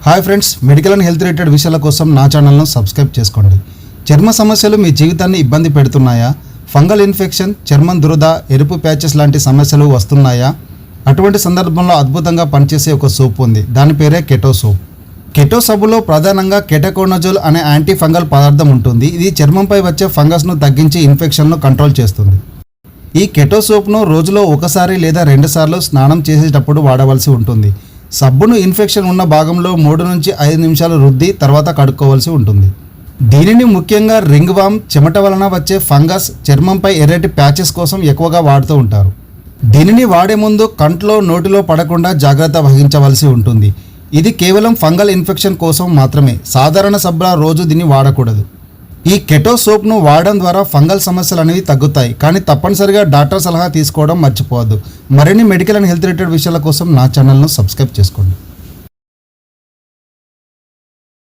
Hi friends, medical and health related విషయాల కోసం నా ఛానల్ను సబ్స్క్రైబ్ చేసుకోండి. చర్మ సమస్యలు మీ జీవితాన్ని ఇబ్బంది పెడుతున్నాయా? ఫంగల్ ఇన్ఫెక్షన్, చర్మం దురద, ఎరుపు ప్యాచెస్ లాంటి సమస్యలు వస్తున్నాయా? అటువంటి సందర్భంలో అద్భుతంగా పనిచేసే ఒక సోప్ ఉంది. దాని పేరే కెటో సోప్. కెటో సబ్బులో ప్రధానంగా కెటకోనజోల్ అనే యాంటీ ఫంగల్ పదార్థం ఉంటుంది. ఇది చర్మంపై వచ్చే ఫంగస్ను తగ్గించి ఇన్ఫెక్షన్ను కంట్రోల్ చేస్తుంది. ఈ కెటో సోప్ను రోజులో ఒకసారి లేదా 2 సార్లు స్నానం చేసేటప్పుడు వాడవలసి ఉంటుంది. సబ్బును ఇన్ఫెక్షన్ ఉన్న భాగంలో 3 నుంచి 5 నిమిషాలు రుద్ది తర్వాత కడుక్కోవాల్సి ఉంటుంది. దీనిని ముఖ్యంగా రింగ్ వామ్, చెమట వలన వచ్చే ఫంగస్, చర్మంపై ఎర్రటి ప్యాచెస్ కోసం ఎక్కువగా వాడుతూ ఉంటారు. దీనిని వాడే ముందు కంట్లో, నోటిలో పడకుండా జాగ్రత్త వహించవలసి ఉంటుంది. ఇది కేవలం ఫంగల్ ఇన్ఫెక్షన్ కోసం మాత్రమే. సాధారణ సబ్బుల రోజు దీన్ని వాడకూడదు. ఈ కెటో సోప్ను వాడడం ద్వారా ఫంగల్ సమస్యలు అనేవి తగ్గుతాయి, కానీ తప్పనిసరిగా డాక్టర్ సలహా తీసుకోవడం మర్చిపోవద్దు. మరిన్ని మెడికల్ అండ్ హెల్త్ రిలేటెడ్ విషయాల కోసం నా ఛానల్ను సబ్స్క్రైబ్ చేసుకోండి.